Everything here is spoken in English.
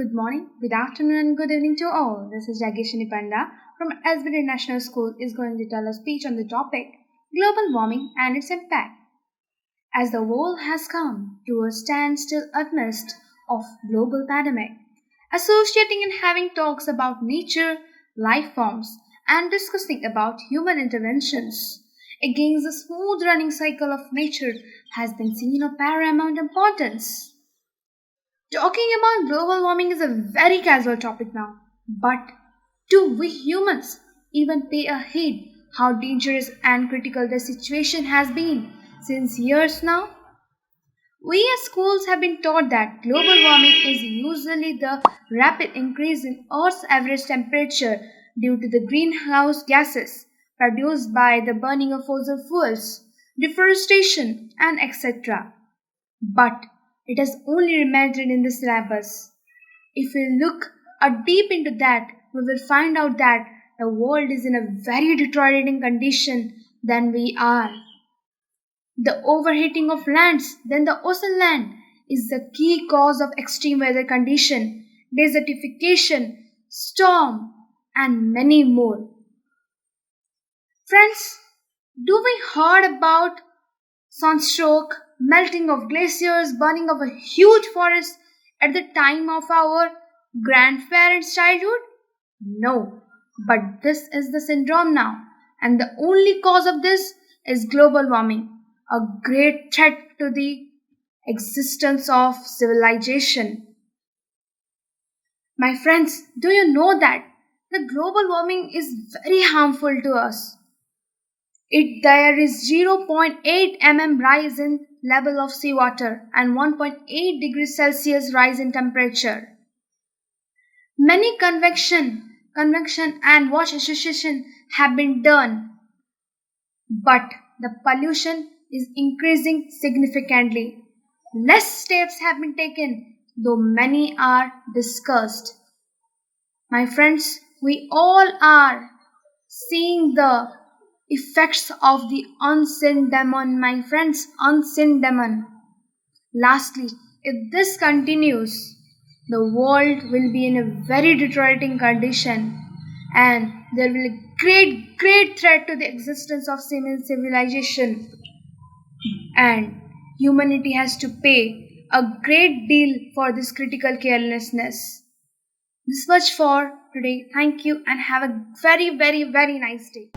Good morning, good afternoon, and good evening to all. This is Jagnyasini Panda from SBD National School is going to tell a speech on the topic global warming and its impact. As the world has come to a standstill amidst of global pandemic, associating and having talks about nature, life forms, and discussing about human interventions against the smooth running cycle of nature has been seen of paramount importance. Talking about global warming is a very casual topic now, but do we humans even pay a heed how dangerous and critical the situation has been since years now? We as schools have been taught that global warming is usually the rapid increase in Earth's average temperature due to the greenhouse gases produced by the burning of fossil fuels, deforestation, and etc. But it has only remained in the syllabus. If we look deep into that, we will find out that the world is in a very deteriorating condition than we are. The overheating of lands, then the ocean land, is the key cause of extreme weather condition, desertification, storm, and many more. Friends, do we heard about sunstroke, melting of glaciers, burning of a huge forest at the time of our grandparents' childhood? No, but this is the syndrome now, and the only cause of this is global warming, a great threat to the existence of civilization. My friends, do you know that the global warming is very harmful to us? There is 0.8 mm rise in level of seawater and 1.8 degrees Celsius rise in temperature. Many convection and wash association have been done, but the pollution is increasing significantly. Less steps have been taken, though many are discussed. My friends, we all are seeing the effects of the unseen demon, my friends, unseen demon. Lastly, if this continues, the world will be in a very deteriorating condition and there will be a great threat to the existence of human civilization, and humanity has to pay a great deal for this critical carelessness. This much for today. Thank you and have a very nice day.